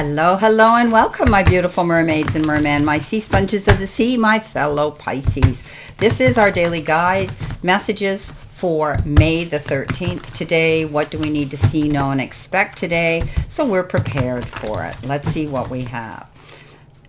Hello, hello, and welcome, my beautiful mermaids and mermen, my sea sponges of the sea, my fellow Pisces. This is our daily guide messages for May the 13th today. What do we need to see, know, and expect today so we're prepared for it? Let's see what we have.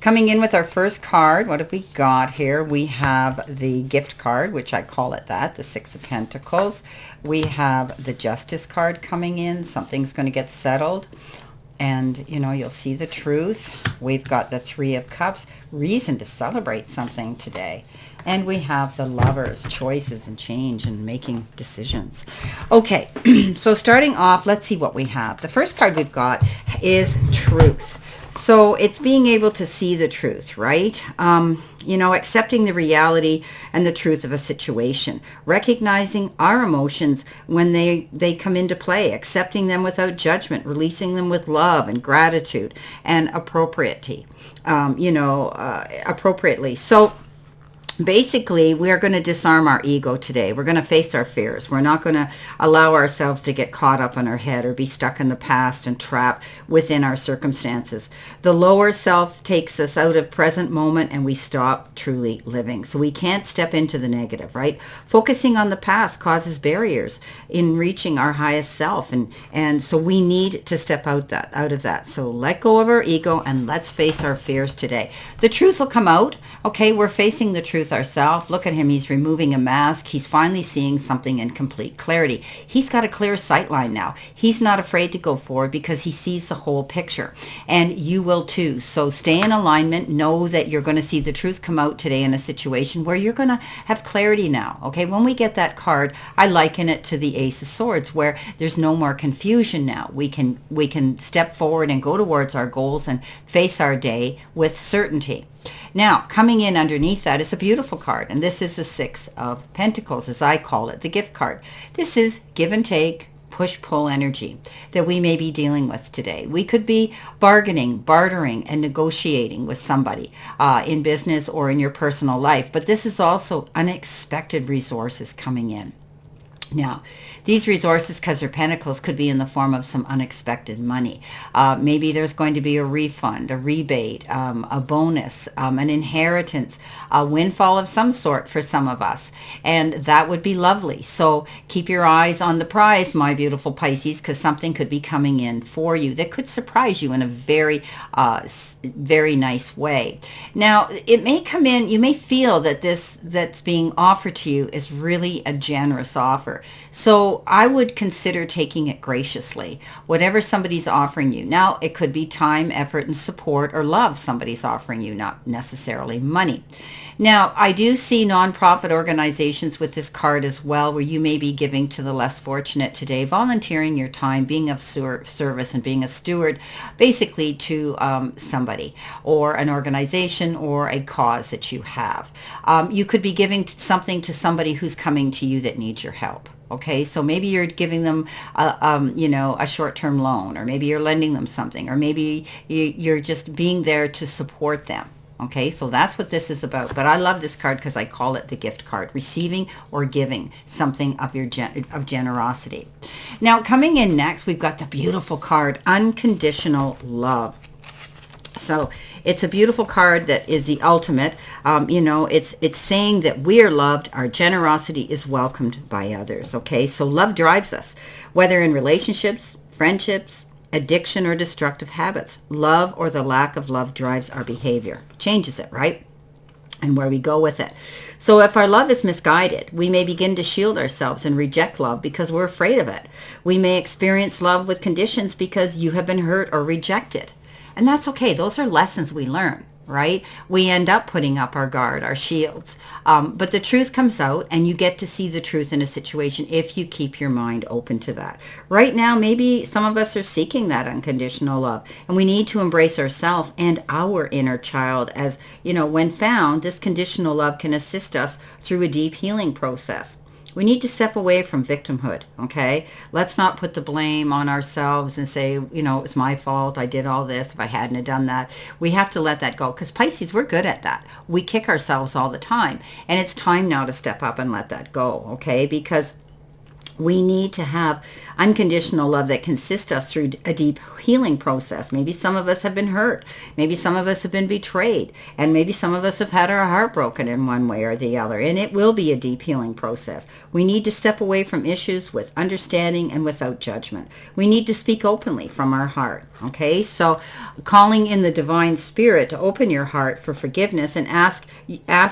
Coming in with our first card, what have we got here? We have the gift card, which I call it that, the Six of Pentacles. We have the Justice card coming in. Something's going to get settled. And, you'll see the truth. We've got the Three of Cups, reason to celebrate something today. And we have the Lovers, choices and change and making decisions. Okay, so starting off, let's see what we have. The first card we've got is truth. So it's being able to see the truth, right? Accepting the reality and the truth of a situation, recognizing our emotions when they come into play, accepting them without judgment, releasing them with love and gratitude and appropriately. So basically, we are going to disarm our ego today. We're going to face our fears. We're not going to allow ourselves to get caught up in our head or be stuck in the past and trapped within our circumstances. The lower self takes us out of present moment and we stop truly living. So we can't step into the negative, right? Focusing on the past causes barriers in reaching our highest self. And so we need to step out of that. So let go of our ego and let's face our fears today. The truth will come out. Okay, we're facing the truth ourselves. Look at him. He's removing a mask. He's finally seeing something in complete clarity. He's got a clear sight line now. He's not afraid to go forward because he sees the whole picture. And you will too. So stay in alignment. Know that you're going to see the truth come out today in a situation where you're going to have clarity now. Okay, when we get that card, I liken it to the Ace of Swords, where there's no more confusion now. We can step forward and go towards our goals and face our day with certainty. Now, coming in underneath that is a beautiful card, and this is the Six of Pentacles, as I call it, the gift card. This is give and take, push-pull energy that we may be dealing with today. We could be bargaining, bartering, and negotiating with somebody in business or in your personal life, but this is also unexpected resources coming in. Now, these resources, because they're pentacles, could be in the form of some unexpected money. Maybe there's going to be a refund, a rebate, a bonus, an inheritance, a windfall of some sort for some of us. And that would be lovely. So keep your eyes on the prize, my beautiful Pisces, because something could be coming in for you that could surprise you in a very, very nice way. Now, it may come in, you may feel that this that's being offered to you is really a generous offer. So I would consider taking it graciously, whatever somebody's offering you. Now, it could be time, effort, and support or love somebody's offering you, not necessarily money. Now, I do see nonprofit organizations with this card as well, where you may be giving to the less fortunate today, volunteering your time, being of service and being a steward, basically to somebody or an organization or a cause that you have. You could be giving something to somebody who's coming to you that needs your help. Okay, so maybe you're giving them, a short-term loan, or maybe you're lending them something, or maybe you're just being there to support them. Okay, so that's what this is about. But I love this card because I call it the gift card, receiving or giving something of your of generosity. Now, coming in next, we've got the beautiful card, unconditional love. So it's a beautiful card that is the ultimate. It's saying that we are loved. Our generosity is welcomed by others. Okay, so love drives us, whether in relationships, friendships, addiction, or destructive habits. Love or the lack of love drives our behavior, changes it, right? And where we go with it. So if our love is misguided, we may begin to shield ourselves and reject love because we're afraid of it. We may experience love with conditions because you have been hurt or rejected. And that's okay. Those are lessons we learn, right? We end up putting up our guard, our shields. But the truth comes out, and you get to see the truth in a situation if you keep your mind open to that. Right now, maybe some of us are seeking that unconditional love, and we need to embrace ourselves and our inner child. As when found, this conditional love can assist us through a deep healing process. We need to step away from victimhood, okay? Let's not put the blame on ourselves and say, it's my fault. I did all this. If I hadn't have done that. We have to let that go, because Pisces, we're good at that. We kick ourselves all the time. And it's time now to step up and let that go, okay? Because We need to have unconditional love that can assist us through a deep healing process. Maybe some of us have been hurt. Maybe some of us have been betrayed. And maybe some of us have had our heart broken in one way or the other. And it will be a deep healing process. We need to step away from issues with understanding and without judgment. We need to speak openly from our heart. Okay, so calling in the divine spirit to open your heart for forgiveness and ask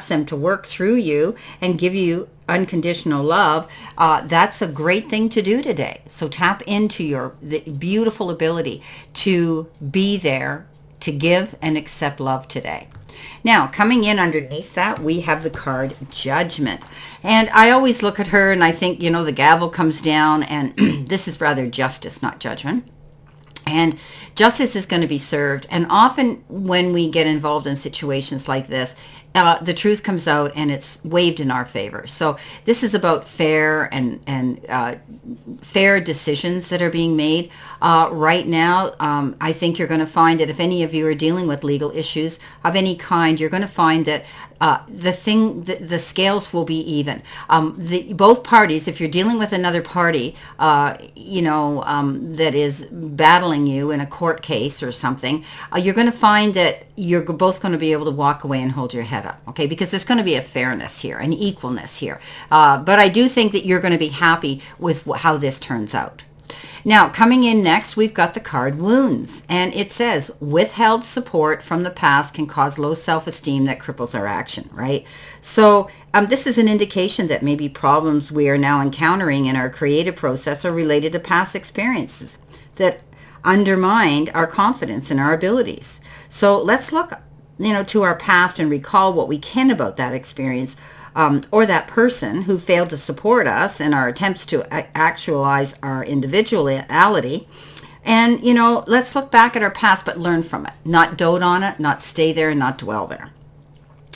them to work through you and give you unconditional love, that's a great thing to do today. So tap into the beautiful ability to be there, to give and accept love today. Now, coming in underneath that, we have the card Judgment. And I always look at her and I think, the gavel comes down, and this is rather justice, not judgment. And justice is going to be served. And often when we get involved in situations like this, the truth comes out and it's waved in our favor. So this is about fair and fair decisions that are being made. Right now, I think you're going to find that if any of you are dealing with legal issues of any kind, you're going to find that the scales will be even. Both parties, if you're dealing with another party, that is battling you in a court case or something, you're going to find that you're both going to be able to walk away and hold your head up, okay? Because there's going to be a fairness here, an equalness here. But I do think that you're going to be happy with how this turns out. Now, coming in next, we've got the card Wounds, and it says, withheld support from the past can cause low self-esteem that cripples our action, right? So this is an indication that maybe problems we are now encountering in our creative process are related to past experiences that undermined our confidence in our abilities. So let's look, to our past and recall what we can about that experience, or that person who failed to support us in our attempts to actualize our individuality. And, let's look back at our past, but learn from it. Not dote on it, not stay there, not dwell there.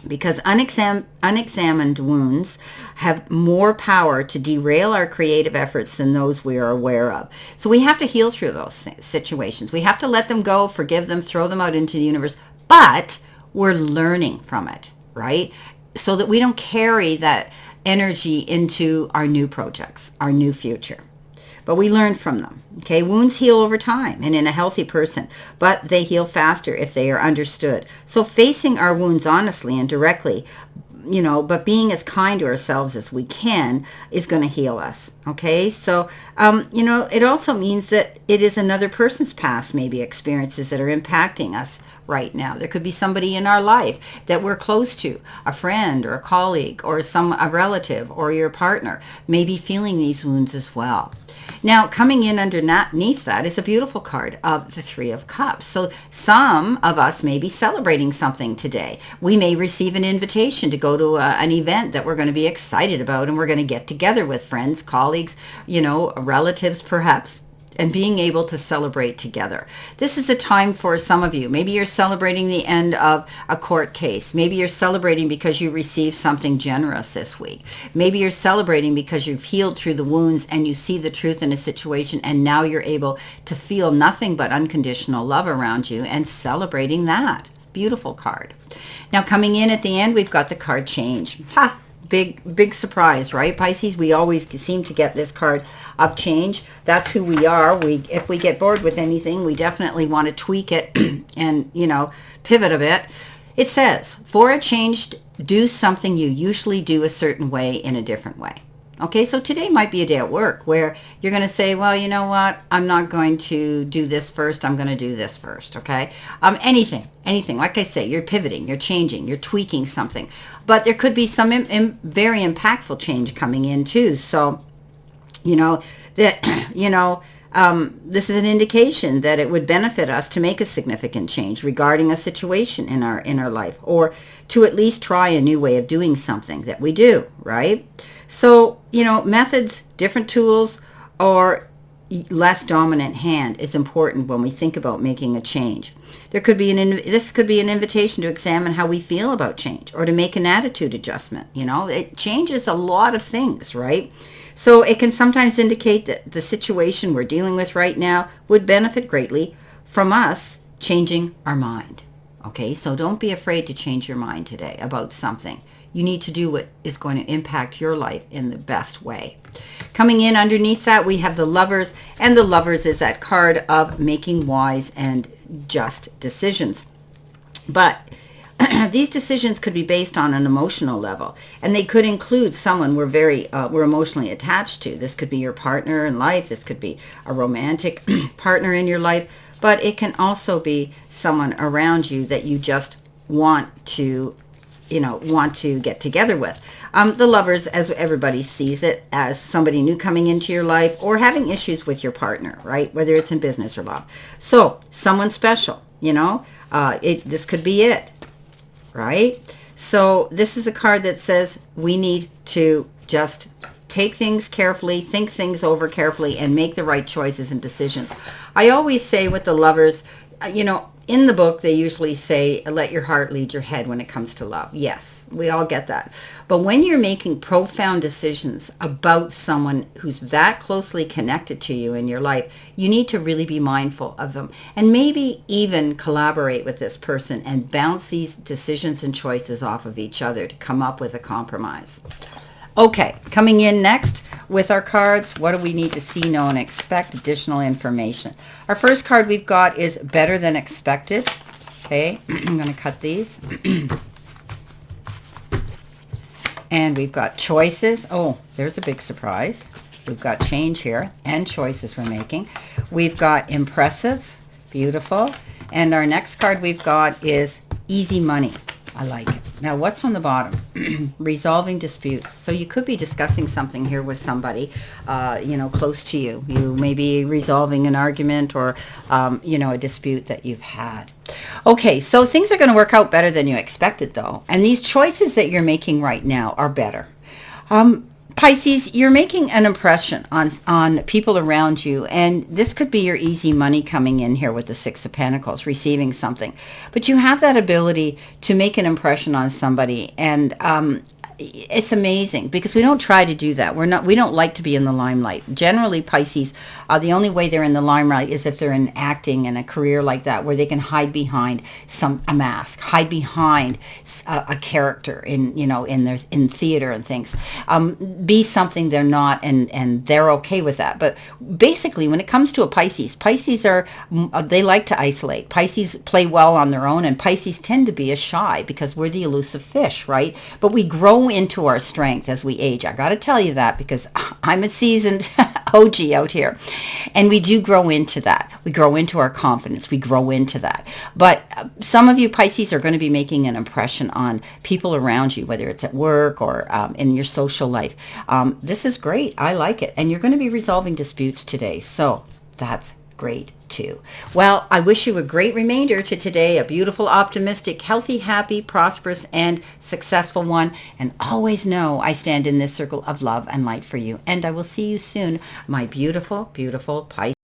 Because unexamined wounds have more power to derail our creative efforts than those we are aware of. So we have to heal through those situations. We have to let them go, forgive them, throw them out into the universe. But we're learning from it, right? So that we don't carry that energy into our new projects, our new future. But we learn from them, okay? Wounds heal over time and in a healthy person, but they heal faster if they are understood. So facing our wounds honestly and directly, but being as kind to ourselves as we can is going to heal us, okay? So, it also means that it is another person's past, maybe experiences that are impacting us right now. There could be somebody in our life that we're close to, a friend or a colleague or a relative or your partner may be feeling these wounds as well. Now, coming in underneath that is a beautiful card of the Three of Cups. So some of us may be celebrating something today. We may receive an invitation to go to an event that we're going to be excited about, and we're going to get together with friends, colleagues, relatives perhaps, and being able to celebrate together. This is a time for some of you. Maybe you're celebrating the end of a court case. Maybe you're celebrating because you received something generous this week. Maybe you're celebrating because you've healed through the wounds and you see the truth in a situation, and now you're able to feel nothing but unconditional love around you and celebrating that. Beautiful card. Now, coming in at the end, we've got the card Change. Ha! Big surprise, right, Pisces? We always seem to get this card of change. That's who we are. If we get bored with anything, we definitely want to tweak it and, pivot a bit. It says, for a change, do something you usually do a certain way in a different way. Okay, so today might be a day at work where you're going to say, well, you know what? I'm not going to do this first. I'm going to do this first, okay? Anything. Like I say, you're pivoting, you're changing, you're tweaking something. But there could be some very impactful change coming in too. So, this is an indication that it would benefit us to make a significant change regarding a situation in our life, or to at least try a new way of doing something that we do, right? So, methods, different tools, or less dominant hand is important when we think about making a change. This could be an invitation to examine how we feel about change, or to make an attitude adjustment. It changes a lot of things, right? So it can sometimes indicate that the situation we're dealing with right now would benefit greatly from us changing our mind. Okay, so don't be afraid to change your mind today about something. You need to do what is going to impact your life in the best way. Coming in underneath that, we have the Lovers, and the Lovers is that card of making wise and just decisions. But these decisions could be based on an emotional level, and they could include someone we're emotionally attached to. This could be your partner in life. This could be a romantic partner in your life, but it can also be someone around you that you just want to get together with. The Lovers, as everybody sees it, as somebody new coming into your life or having issues with your partner, right? Whether it's in business or love. So someone special, this could be it, right? So this is a card that says we need to just take things carefully, think things over carefully, and make the right choices and decisions. I always say with the Lovers, in the book, they usually say, let your heart lead your head when it comes to love. Yes, we all get that. But when you're making profound decisions about someone who's that closely connected to you in your life, you need to really be mindful of them and maybe even collaborate with this person and bounce these decisions and choices off of each other to come up with a compromise. Okay, coming in next with our cards, what do we need to see, know, and expect? Additional information. Our first card we've got is Better Than Expected. Okay, I'm going to cut these. And we've got Choices. Oh, there's a big surprise. We've got change here and choices we're making. We've got Impressive, beautiful. And our next card we've got is Easy Money. I like it. Now, what's on the bottom? Resolving disputes. So you could be discussing something here with somebody, close to you. You may be resolving an argument or, a dispute that you've had. Okay, so things are going to work out better than you expected, though. And these choices that you're making right now are better. Pisces, you're making an impression on people around you, and this could be your easy money coming in here with the Six of Pentacles, receiving something. But you have that ability to make an impression on somebody, and it's amazing because we don't try to do that. We don't like to be in the limelight. Generally, Pisces, the only way they're in the limelight is if they're in acting and a career like that, where they can hide behind a mask, hide behind a character in theater and things, be something they're not, and they're okay with that. But basically, when it comes to a Pisces they like to isolate. Pisces play well on their own, and Pisces tend to be shy because we're the elusive fish, right? But we grow into our strength as we age. I got to tell you that because I'm a seasoned OG out here, and we do grow into that. We grow into our confidence. We grow into that. But some of you Pisces are going to be making an impression on people around you, whether it's at work or in your social life. This is great. I like it. And you're going to be resolving disputes today. So that's great too. Well, I wish you a great remainder to today, a beautiful, optimistic, healthy, happy, prosperous, and successful one. And always know I stand in this circle of love and light for you. And I will see you soon, my beautiful, beautiful Pisces.